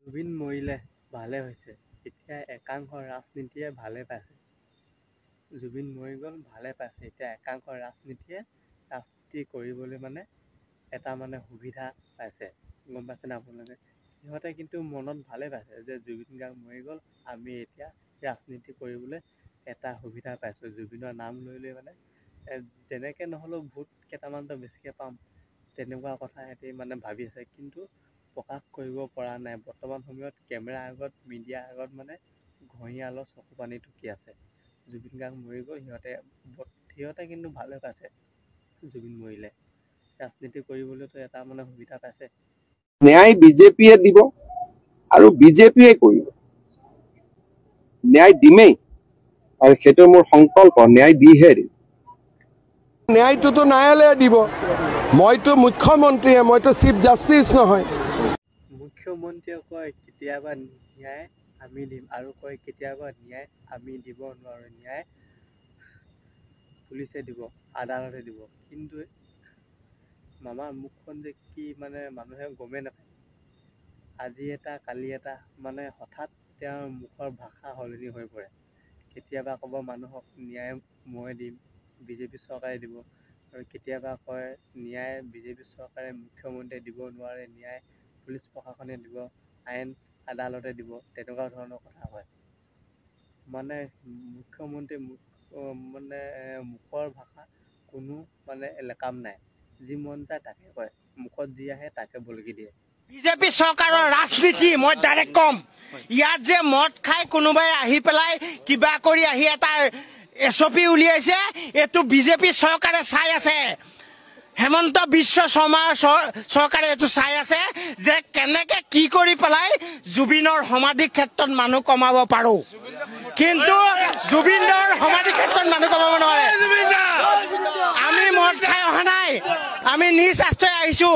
জুবিন মৰিলে ভালে হৈছে। এতিয়া একাংশ ৰাজনীতিয়ে ভালে পাইছে। জুবিন মৰি গ'ল ভালে পাইছে। এতিয়া একাংশ ৰাজনীতি কৰিবলৈ এটা সুবিধা পাইছে। গম পাইছেনে আপোনালোকে? সিহঁতে কিন্তু মনত ভালে পাইছে যে জুবিন গাৰ্গ মৰি গ'ল, আমি এতিয়া ৰাজনীতি কৰিবলৈ এটা সুবিধা পাইছোঁ। জুবিনৰ নাম লৈ যেনেকে নহ'লেও ভোট কেইটামানতো বেছিকে পাম, তেনেকুৱা কথা সিহঁতি ভাবি আছে। কিন্তু প্ৰকাশ কৰিব পৰা নাই। বৰ্তমান সময়ত কেমেৰাৰ আগত, মিডিয়াৰ আগত ঘঁহিয়ালৰ চকু পানী টুকি আছে। জুবিন গাৰ্গ মৰি গ'ল, সিহঁতে কিন্তু ভালে পাইছে জুবিন মৰিলে। ৰাজনীতি কৰিবলৈতো এটা সুবিধা পাইছে। ন্যায় বিজেপিয়ে দিব আৰু বিজেপিয়ে কৰিব। ন্যায় দিমেই, আৰু সেইটো মোৰ সংকল্প, ন্যায় দিহে দিম। ন্যায়টোতো ন্যায়ালয়ে দিব। মইতো মুখ্যমন্ত্ৰীয়ে, মইতো চিফ জাষ্টিচ নহয়। মুখ্যমন্ত্ৰীয়ে কয় কেতিয়াবা ন্যায় আমি দিম, আৰু কয় কেতিয়াবা ন্যায় আমি দিব নোৱাৰোঁ, ন্যায় পুলিচে দিব, আদালতে দিব। কিন্তু মামাৰ মুখখন যে কি মানুহে গমেই নাপায়। আজি এটা কালি এটা হঠাৎ তেওঁৰ মুখৰ ভাষা সলনি হৈ পৰে। কেতিয়াবা ক'ব মানুহক ন্যায় মই দিম, বিজেপি চৰকাৰে দিব, আৰু কেতিয়াবা কয় ন্যায় বিজেপি চৰকাৰে, মুখ্যমন্ত্ৰীয়ে দিব নোৱাৰে, ন্যায় পুলিচ প্ৰশাসনে দিব, আইন আদালতে দিব, তেনেকুৱা ধৰণৰ কথা কয়। মুখ্যমন্ত্ৰী মুখৰ ভাষা কোনো কাম নাই। যি মন যায় তাকে কয়, মুখত যি আহে তাকে বলকি দিয়ে। বিজেপি চৰকাৰৰ ৰাজনীতি মই ডাইৰেক্ট কম। ইয়াত যে মদ খাই কোনোবাই আহি পেলাই কিবা কৰি আহি এটা SOP উলিয়াইছে, এইটো বিজেপি চৰকাৰে চাই আছে। হেমন্ত বিশ্ব শৰ্মাৰ চৰকাৰে এইটো চাই আছে যে কেনেকে কি কৰি পেলাই জুবিনৰ সমাধি ক্ষেত্ৰত মানুহ কমাব পাৰো। কিন্তু জুবিনৰ সমাধি ক্ষেত্ৰত মানুহ কমাব নোৱাৰে। আমি মদ খাই অহা নাই, আমি নিজ স্বাস্থ্যই আহিছো।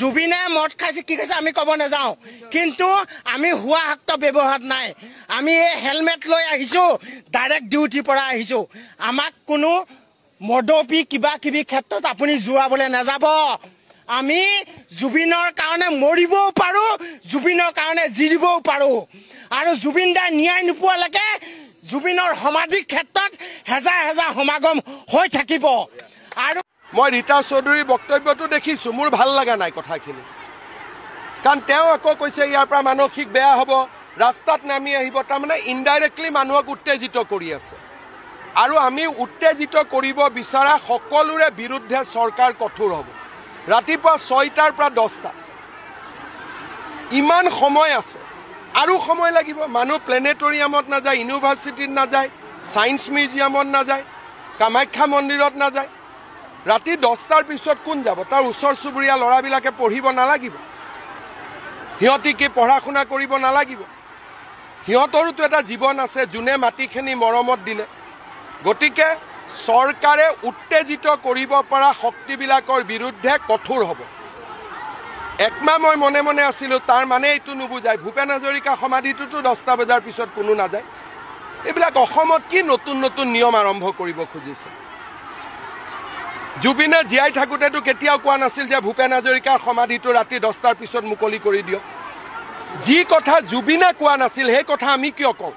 জুবিনে মদ খাইছে কি খাইছে আমি ক'ব নাযাওঁ, কিন্তু আমি হুৱাহাক্ত ব্যৱহাৰ নাই। আমি এই হেলমেট লৈ আহিছো, ডাইৰেক্ট ডিউটিৰ পৰা আহিছো। আমাক কোনো মদপি কিবা কিবি ক্ষেত্ৰত আপুনি যোৱাবলৈ নাযাব। আমি জুবিনৰ কাৰণে মৰিবও পাৰো, জুবিনৰ কাৰণে জিৰিবও পাৰো। আৰু জুবিন দাই ন্যায় নোপোৱালৈকে জুবিনৰ সমাধি ক্ষেত্ৰত হেজাৰ হেজাৰ সমাগম হৈ থাকিব। আৰু মই ৰীতা চৌধুৰীৰ বক্তব্যটো দেখিছোঁ, মোৰ ভাল লগা নাই কথাখিনি। কাৰণ তেওঁ আকৌ কৈছে ইয়াৰ পৰা মানসিক বেয়া হ'ব, ৰাস্তাত নামি আহিব। তাৰমানে ইনডাইৰেক্টলি মানুহক উত্তেজিত কৰি আছে। আৰু আমি উত্তেজিত কৰিব বিচৰা সকলোৰে বিৰুদ্ধে চৰকাৰ কঠোৰ হ'ব। ৰাতিপুৱা 6টাৰ পৰা 10টা, ইমান সময় আছে, আৰু সময় লাগিব। মানুহ প্লেনেটৰিয়ামত নাযায়, ইউনিভাৰ্চিটিত নাযায়, ছায়েন্স মিউজিয়ামত নাযায়, কামাখ্যা মন্দিৰত নাযায়। ৰাতি 10টাৰ পিছত কোন যাব? তাৰ ওচৰ চুবুৰীয়া ল'ৰাবিলাকে পঢ়িব নালাগিব? সিহঁতি কি পঢ়া শুনা কৰিব নালাগিব? সিহঁতৰোতো এটা জীৱন আছে, যোনে মাটিখিনি মৰমত দিলে। গতিকে চৰকাৰে উত্তেজিত কৰিব পৰা শক্তিবিলাকৰ বিৰুদ্ধে কঠোৰ হ'ব। একমাহ মই মনে মনে আছিলোঁ, তাৰ মানে এইটো নুবুজায় ভূপেন হাজৰিকা সমাধিটোতো 10টা বজাৰ পিছত কোনো নাযায়। এইবিলাক অসমত কি নতুন নতুন নিয়ম আৰম্ভ কৰিব খুজিছে? জুবিনে জীয়াই থাকোঁতেতো কেতিয়াও কোৱা নাছিল যে ভূপেন হাজৰিকাৰ সমাধিটো ৰাতি 10টাৰ পিছত মুকলি কৰি দিয়ক। যি কথা জুবিনে কোৱা নাছিল সেই কথা আমি কিয় কওঁ?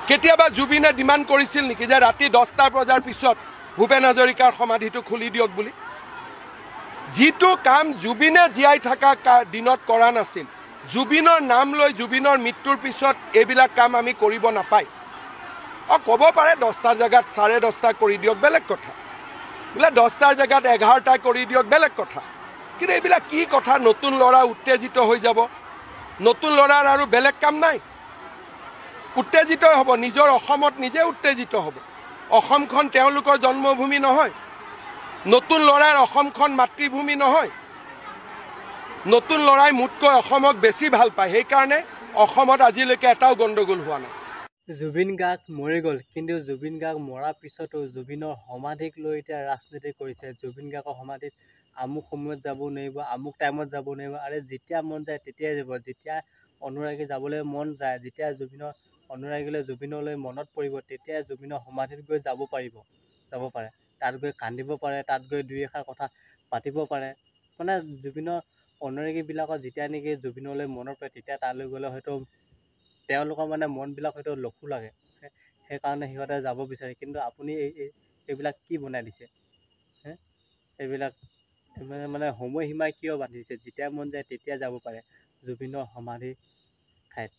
কেতিয়াবা জুবিনে ডিমাণ্ড কৰিছিল নেকি যে ৰাতি 10টা বজাৰ পিছত ভূপেন হাজৰিকাৰ সমাধিটো খুলি দিয়ক বুলি? যিটো কাম জুবিনে জীয়াই থকা দিনত কৰা নাছিল, জুবিনৰ নাম লৈ জুবিনৰ মৃত্যুৰ পিছত এইবিলাক কাম আমি কৰিব নাপায়। ক'ব পাৰে 10টাৰ জেগাত 10:30 কৰি দিয়ক, বেলেগ কথা। বোলে 10টাৰ জেগাত 11টা কৰি দিয়ক, বেলেগ কথা। কিন্তু এইবিলাক কি কথা? নতুন ল'ৰা উত্তেজিত হৈ যাব। নতুন ল'ৰাৰ আৰু বেলেগ কাম নাই, উত্তেজিত হ'ব। নিজৰ অসমত নিজে উত্তেজিত হ'ব। অসমখন তেওঁলোকৰ জন্মভূমি নহয়। নতুন ল'ৰাৰ অসমখন মাতৃভূমি নহয়। নতুন ল'ৰাই মোতকৈ অসমক বেছি ভাল পায়। সেইকাৰণে অসমত আজিলৈকে এটাও গণ্ডগোল হোৱা নাই। জুবিন গাৰ্গ মৰি গ'ল, কিন্তু জুবিন গাৰ্গ মৰাৰ পিছতো জুবিনৰ সমাধিক লৈ এতিয়া ৰাজনীতি কৰিছে। জুবিন গাৰ্গৰ সমাধিত আমুক সময়ত যাব নোৱাৰিব, আমুক টাইমত যাব নোৱাৰিব। আৰে যেতিয়া মন যায় তেতিয়াই যাব। যেতিয়া অনুৰাগী যাবলৈ মন যায়, যেতিয়া জুবিনৰ অনুৰাগীলৈ জুবিনলৈ মনত পৰিব, তেতিয়াই জুবিনৰ সমাধিত গৈ যাব পাৰে। তাত গৈ কান্দিব পাৰে, তাত গৈ দুই এষাৰ কথা পাতিব পাৰে। মানে জুবিনৰ অনুৰাগীবিলাকৰ যেতিয়া নেকি জুবিনলৈ মনত পৰে তেতিয়া তালৈ গ'লে হয়তো তেওঁলোকৰ মানে মনবিলাক হয়তো লঘু লাগে, সেইকাৰণে সিহঁতে যাব বিচাৰে। কিন্তু আপুনি এইবিলাক কি বনাই দিছে? এইবিলাক মানে সময়সীমা কিয় বান্ধিছে? যেতিয়া মন যায় তেতিয়া যাব পাৰে জুবিনৰ সমাধি ঠাইত।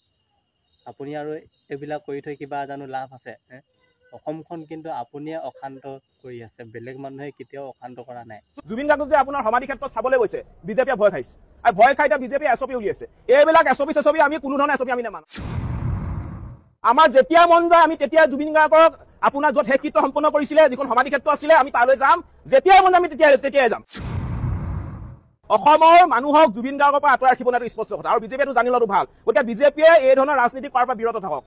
আপুনি আৰু এইবিলাক কৰি থৈ কিবা জানো লাভ আছে? অসমখন কিন্তু আপুনিয়ে অশান্ত কৰি আছে, বেলেগ মানুহে কেতিয়াও অশান্ত কৰা নাই। জুবিন গাৰ্গক যে আপোনাৰ সমাধি ক্ষেত্ৰত চাবলৈ গৈছে বিজেপিয়ে ভয় খাইছে, আৰু ভয় খাই এতিয়া বিজেপিয়ে এছপি উলিয়াইছে। এইবিলাক এছপি আমি কোনো ধৰণৰ এছপি আমি নামানো। আমাৰ যেতিয়া মন যায় আমি তেতিয়া জুবিন গাৰ্গক আপোনাৰ য'ত শেষকৃত্য সম্পন্ন কৰিছিলে, যিখন সমাধি ক্ষেত্ৰ আছিলে, আমি তালৈ যাম। যেতিয়াই মন যায় আমি তেতিয়াই যাম। অসমৰ মানুহক জুবিন গাৰ্গৰ পৰা আঁতৰাই ৰাখিব নোৱাৰে, স্পষ্ট কথা। আৰু বিজেপিয়েটো জানি লোৱাটো ভাল। গতিকে বিজেপিয়ে এই ধৰণৰ ৰাজনীতি কৰাৰ পৰা বিৰত থাকক।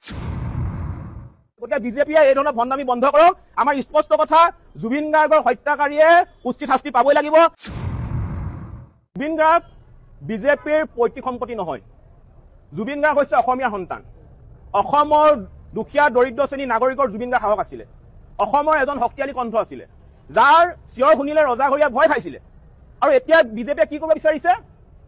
গতিকে বিজেপিয়ে এই ধৰণৰ ভণ্ডামি বন্ধ কৰক। আমাৰ স্পষ্ট কথা, জুবিন গাৰ্গৰ হত্যাকাৰীয়ে উচিত শাস্তি পাবই লাগিব। জুবিন গাৰ্গ বিজেপিৰ পৈতৃক সম্পত্তি নহয়। জুবিন গাৰ্গ হৈছে অসমীয়া সন্তান। অসমৰ দুখীয়া দৰিদ্ৰ শ্ৰেণীৰ নাগৰিকৰ জুবিন গাৰ্গ সাহস আছিলে। অসমৰ এজন শক্তিশালী কণ্ঠ আছিলে, যাৰ চিঞৰ শুনিলে ৰজাঘৰীয়া ভয় খাইছিলে। আৰু এতিয়া বিজেপিয়ে কি কৰিব বিচাৰিছে?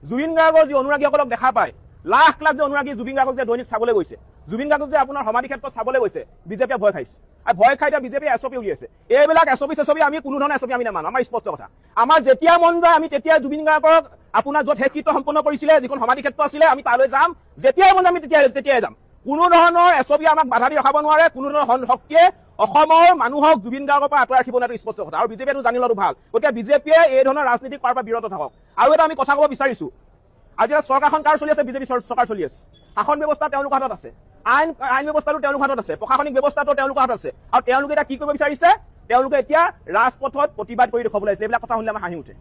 জুবিন গাৰ্গৰ যি অনুৰাগীসকলক দেখা পায়, লাখ লাখ যে অনুৰাগী জুবিন গাৰ্গক যে দৈনিক চাবলৈ গৈছে, জুবিন গাৰ্গক যে আপোনাৰ সমাধি ক্ষেত্ৰত চাবলৈ গৈছে, বিজেপিয়ে ভয় খাইছে। আৰু ভয় খাই এতিয়া বিজেপিয়ে এছপি উলিয়াইছে। এইবিলাক এছপি আমি কোনো ধৰণৰ এছপি আমি নামানো। আমাৰ স্পষ্ট কথা। আমাৰ যেতিয়া মন যায় আমি তেতিয়া জুবিন গাৰ্গক আপোনাৰ য'ত শেষকৃত্য সম্পন্ন কৰিছিলে, যিখন সমাধি ক্ষেত্ৰ আছিলে, আমি তালৈ যাম। যেতিয়াই মন যায় আমি তেতিয়াই যাম। কোনো ধৰণৰ এছপি আমাক বাধা দি ৰখাব নোৱাৰে। কোনো ধৰণৰ শক্তিয়ে অসমৰ মানুহক জুবিন গাৰ্গৰ পৰা আঁতৰাই ৰাখিব নোৱাৰে, স্পষ্ট কথা। আৰু বিজেপিয়েটো জানি লোৱাটো ভাল। গতিকে বিজেপিয়ে এই ধৰণৰ ৰাজনীতি কৰাৰ পৰা বিৰত থাকক। আৰু এটা আমি কথা ক'ব বিচাৰিছো, আজি চৰকাৰখন কাৰ চলি আছে? বিজেপি চৰকাৰ চলি আছে। শাসন ব্যৱস্থা তেওঁলোকৰ হাতত আছে, আইন ব্যৱস্থাটো তেওঁলোকৰ হাতত আছে, প্ৰশাসনিক ব্যৱস্থাটো তেওঁলোকৰ হাতত আছে। আৰু তেওঁলোকে এতিয়া কি কৰিব বিচাৰিছে? তেওঁলোকে এতিয়া ৰাজপথত প্ৰতিবাদ কৰি দেখুৱাব লাগিছে। এইবিলাক কথা শুনিলে আমাৰ হাঁহি উঠে।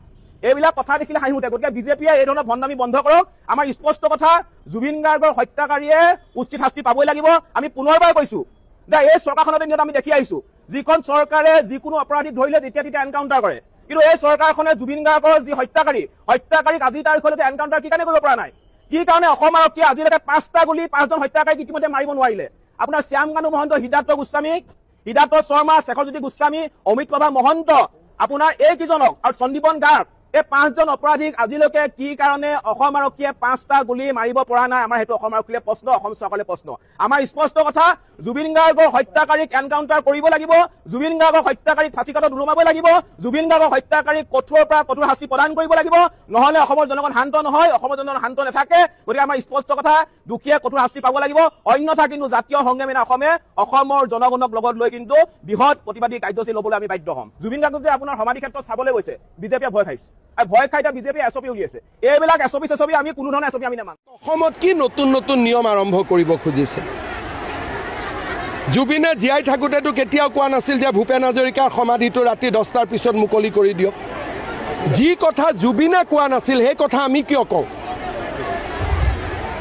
এইবিলাক কথা দেখিলে হাঁহি উঠে। গতিকে বিজেপিয়ে এই ধৰণৰ ভণ্ডামি বন্ধ কৰক। আমাৰ স্পষ্ট কথা, জুবিন গাৰ্গৰ হত্যাকাৰীয়ে উচিত শাস্তি পাবই লাগিব। আমি পুনৰবাৰ কৈছো যে এই চৰকাৰখনৰ দিনত আমি দেখি আহিছো, যিখন চৰকাৰে যিকোনো অপৰাধীক ধৰিলে যেতিয়া তেতিয়া এনকাউণ্টাৰ কৰে। কিন্তু এই চৰকাৰখনে জুবিন গাৰ্গৰ যি হত্যাকাৰীক আজিৰ তাৰিখলৈকে এনকাউণ্টাৰ কি কাৰণে কৰিব পৰা নাই? কি কাৰণে অসম আৰক্ষীয়ে আজিলৈকে 5টা গুলী 5জন হত্যাকাৰীক ইতিমধ্যে মাৰিব নোৱাৰিলে? আপোনাৰ শ্যামকানু মহন্ত, হৃদাৰ্থ গোস্বামীক, হৃদাৰ্থ শৰ্মা, শেখৰজ্যোতি গোস্বামী, অমিত প্ৰভা মহন্ত, আপোনাৰ এইকেইজনক আৰু সন্দীপন গাৰ্গ, এই 5জন অপৰাধীক আজিলৈকে কি কাৰণে অসম আৰক্ষীয়ে 5টা গুলী মাৰিব পৰা নাই? আমাৰ সেইটো অসম আৰক্ষীয়ে প্ৰশ্ন, অসম চৰকাৰে প্ৰশ্ন। আমাৰ স্পষ্ট কথা, জুবিন গাৰ্গৰ হত্যাকাৰীক এনকাউণ্টাৰ কৰিব লাগিব। জুবিন গাৰ্গৰ হত্যাকাৰীক ফাঁচিকাটত ওলমাব লাগিব। জুবিন গাৰ্গৰ হত্যাকাৰীক কঠোৰৰ পৰা কঠোৰ শাস্তি প্ৰদান কৰিব লাগিব। নহলে অসমৰ জনগণ শান্ত নহয়, অসমৰ জনগণ শান্ত নাথাকে। গতিকে আমাৰ স্পষ্ট কথা, দুখীয়ে কঠোৰ শাস্তি পাব লাগিব। অন্যথা কিন্তু জাতীয় সংগ্ৰামী অসমে অসমৰ জনগণক লগত লৈ কিন্তু বৃহৎ প্ৰতিবাদী কাৰ্যসূচী ল'বলৈ আমি বাধ্য হ'ম। জুবিন গাৰ্গক যে আপোনাৰ সমাধি ক্ষেত্ৰত চাবলৈ গৈছে, বিজেপিয়ে ভয় খাইছে। আৰু ভয় খাই এতিয়া বিজেপিয়ে এছপি উলিয়াইছে। এইবিলাক এছপি আমি কোনো ধৰণৰ এছপি আমি নামানো। অসমত কি নতুন নতুন নিয়ম আৰম্ভ কৰিব খুজিছে? জুবিনে জীয়াই থাকোঁতেতো কেতিয়াও কোৱা নাছিল যে ভূপেন হাজৰিকাৰ সমাধিটো ৰাতি 10টাৰ পিছত মুকলি কৰি দিয়ক। যি কথা জুবিনে কোৱা নাছিল সেই কথা আমি কিয় কওঁ?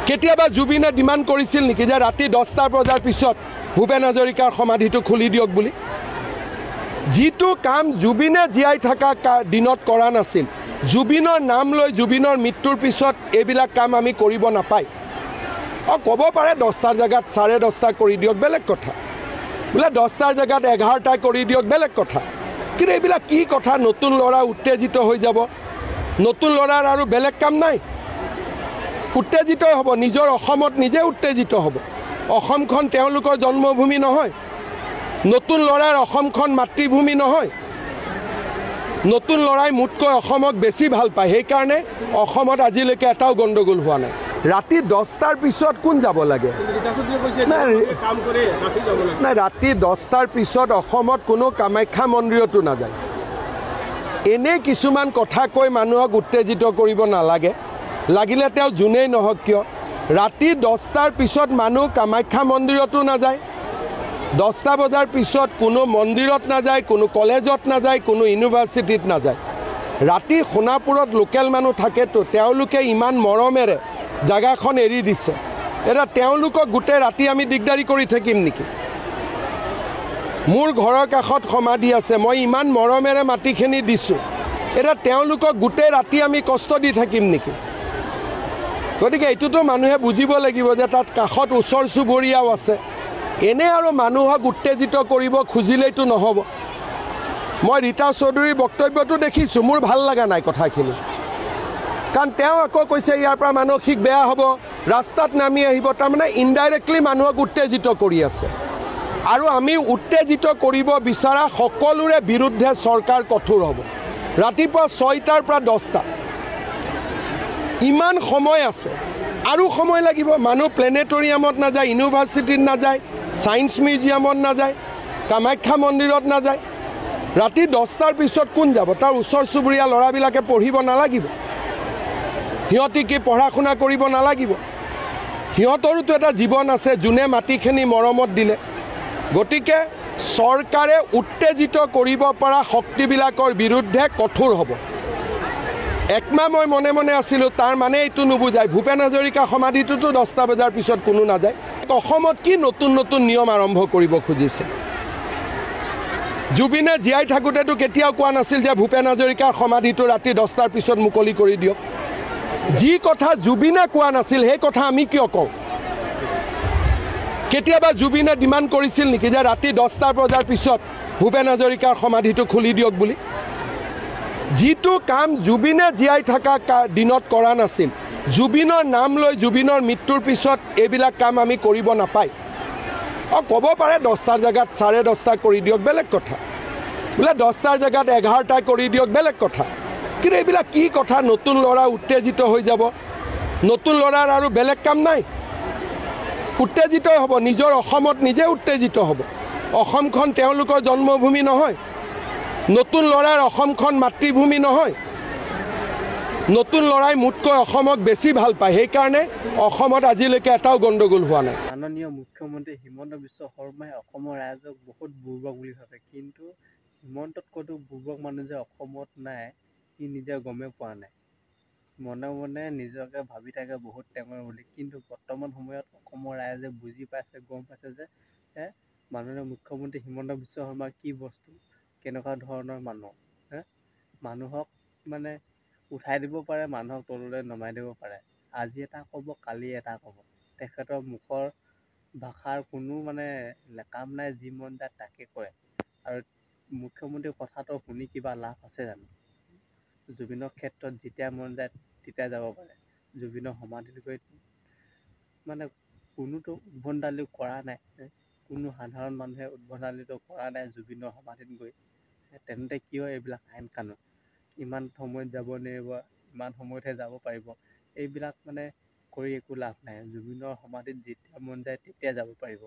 কেতিয়াবা জুবিনে ডিমাণ্ড কৰিছিল নেকি যে ৰাতি 10টা বজাৰ পিছত ভূপেন হাজৰিকাৰ সমাধিটো খুলি দিয়ক বুলি? যিটো কাম জুবিনে জীয়াই থকা দিনত কৰা নাছিল, জুবিনৰ নাম লৈ জুবিনৰ মৃত্যুৰ পিছত এইবিলাক কাম আমি কৰিব নাপায়। ক'ব পাৰে 10টাৰ জেগাত 10:30 কৰি দিয়ক, বেলেগ কথা। বোলে 10টাৰ জেগাত 11টা কৰি দিয়ক, বেলেগ কথা। কিন্তু এইবিলাক কি কথা? নতুন ল'ৰা উত্তেজিত হৈ যাব। নতুন ল'ৰাৰ আৰু বেলেগ কাম নাই, উত্তেজিত হ'ব। নিজৰ অসমত নিজে উত্তেজিত হ'ব। অসমখন তেওঁলোকৰ জন্মভূমি নহয়। নতুন ল'ৰাৰ অসমখন মাতৃভূমি নহয়। নতুন ল'ৰাই মোতকৈ অসমক বেছি ভাল পায়। সেইকাৰণে অসমত আজিলৈকে এটাও গণ্ডগোল হোৱা নাই। ৰাতি 10টাৰ পিছত কোন যাব লাগে? নাই, ৰাতি 10টাৰ পিছত অসমত কোনো কামাখ্যা মন্দিৰতো নাযায়। এনেই কিছুমান কথা কৈ মানুহক উত্তেজিত কৰিব নালাগে। লাগিলে তেওঁ যোনেই নহওক কিয়, ৰাতি 10টাৰ পিছত মানুহ কামাখ্যা মন্দিৰতো নাযায়। 10টা বজাৰ পিছত কোনো মন্দিৰত নাযায়, কোনো কলেজত নাযায়, কোনো ইউনিভাৰ্চিটিত নাযায়। ৰাতি সোণাপুৰত লোকেল মানুহ থাকেতো, তেওঁলোকে ইমান মৰমেৰে জাগাখন এৰি দিছে। এতিয়া তেওঁলোকক গোটেই ৰাতি আমি দিগদাৰি কৰি থাকিম নেকি? মোৰ ঘৰৰ কাষত সমাধি আছে, মই ইমান মৰমেৰে মাটিখিনি দিছোঁ। এতিয়া তেওঁলোকক গোটেই ৰাতি আমি কষ্ট দি থাকিম নেকি? গতিকে এইটোতো মানুহে বুজিব লাগিব যে তাত কাষত ওচৰ চুবুৰীয়াও আছে। এনে আৰু মানুহক উত্তেজিত কৰিব খুজিলেইতো নহ'ব। মই ৰীতা চৌধুৰীৰ বক্তব্যটো দেখিছোঁ, মোৰ ভাল লগা নাই কথাখিনি। কাৰণ তেওঁ আকৌ কৈছে ইয়াৰ পৰা মানসিক বেয়া হ'ব, ৰাস্তাত নামি আহিব। তাৰমানে ইনডাইৰেক্টলি মানুহক উত্তেজিত কৰি আছে। আৰু আমি উত্তেজিত কৰিব বিচৰা সকলোৰে বিৰুদ্ধে চৰকাৰ কঠোৰ হ'ব। ৰাতিপুৱা 6টাৰ পৰা 10টা, ইমান সময় আছে, আৰু সময় লাগিব। মানুহ প্লেনেটৰিয়ামত নাযায়, ইউনিভাৰ্চিটিত নাযায়, ছায়েন্স মিউজিয়ামত নাযায়, কামাখ্যা মন্দিৰত নাযায়। ৰাতি 10টাৰ পিছত কোন যাব? তাৰ ওচৰ চুবুৰীয়া ল'ৰাবিলাকে পঢ়িব নালাগিব? সিহঁতি কি পঢ়া শুনা কৰিব নালাগিব? সিহঁতৰোতো এটা জীৱন আছে, যোনে মাটিখিনি মৰমত দিলে। গতিকে চৰকাৰে উত্তেজিত কৰিব পৰা শক্তিবিলাকৰ বিৰুদ্ধে কঠোৰ হ'ব। একমাহ মই মনে মনে আছিলোঁ, তাৰ মানে এইটো নুবুজায় ভূপেন হাজৰিকা সমাধিটোতো 10টা বজাৰ পিছত কোনো নাযায়। অসমত কি নতুন নতুন নিয়ম আৰম্ভ কৰিব খুজিছে? জুবিনে জীয়াই থাকোঁতেতো কেতিয়াও কোৱা নাছিল যে ভূপেন হাজৰিকাৰ সমাধিটো ৰাতি 10টাৰ পিছত মুকলি কৰি দিয়ক। যি কথা জুবিনে কোৱা নাছিল সেই কথা আমি কিয় কওঁ? কেতিয়াবা জুবিনে ডিমাণ্ড কৰিছিল নেকি যে ৰাতি 10টা বজাৰ পিছত ভূপেন হাজৰিকাৰ সমাধিটো খুলি দিয়ক বুলি? যিটো কাম জুবিনে জীয়াই থকা দিনত কৰা নাছিল, জুবিনৰ নাম লৈ জুবিনৰ মৃত্যুৰ পিছত এইবিলাক কাম আমি কৰিব নাপায়। ক'ব পাৰে 10টাৰ জেগাত 10:30 কৰি দিয়ক, বেলেগ কথা। বোলে 10টাৰ জেগাত 11টা কৰি দিয়ক, বেলেগ কথা। কিন্তু এইবিলাক কি কথা? নতুন ল'ৰা উত্তেজিত হৈ যাব। নতুন ল'ৰাৰ আৰু বেলেগ কাম নাই, উত্তেজিত হ'ব। নিজৰ অসমত নিজে উত্তেজিত হ'ব। অসমখন তেওঁলোকৰ জন্মভূমি নহয়। নতুন ল'ৰাৰ অসমখন মাতৃভূমি নহয়। নতুন ল'ৰাই মোতকৈ অসমক বেছি ভাল পায়। সেইকাৰণে অসমত আজিলৈকে এটাও গণ্ডগোল হোৱা নাই। মাননীয় মুখ্যমন্ত্ৰী হিমন্ত বিশ্ব শৰ্মাই অসমৰ ৰাইজক বহুত বুৰ্বক বুলি ভাবে, কিন্তু হিমন্ততকৈতো বুৰ্বক মানুহ যে অসমত নাই সি নিজে গমেই পোৱা নাই। মনে মনে নিজকে ভাবি থাকে বহুত টেঙৰ বুলি, কিন্তু বৰ্তমান সময়ত অসমৰ ৰাইজে বুজি পাইছে, গম পাইছে যে মাননীয় মুখ্যমন্ত্ৰী হিমন্ত বিশ্ব শৰ্মা কি বস্তু, কেনেকুৱা ধৰণৰ মানুহ। মানুহক মানে উঠাই দিব পাৰে, মানুহক তললৈ নমাই দিব পাৰে। আজি এটা ক'ব, কালি এটা ক'ব। তেখেতৰ মুখৰ ভাষাৰ কোনো মানে কাম নাই, যি মন যায় তাকে কয়। আৰু মুখ্যমন্ত্ৰীৰ কথাটো শুনি কিবা লাভ আছে জানো? জুবিনৰ ক্ষেত্ৰত যেতিয়া মন যায় তেতিয়া যাব পাৰে। জুবিনৰ সমাধিত গৈ মানে কোনোতো উদ্ভণ্ডালি কৰা নাই, কোনো সাধাৰণ মানুহে উদ্ভণ্ডালিটো কৰা নাই জুবিনৰ সমাধিত গৈ। তেন্তে কিয় এইবিলাক আইন কানুন? ইমান সময়ত যাব নোৱাৰিব, ইমান সময়তহে যাব পাৰিব, এইবিলাক মানে কৰি একো লাভ নাই। জুবিনৰ সমাধিত যেতিয়া মন যায় তেতিয়া যাব পাৰিব।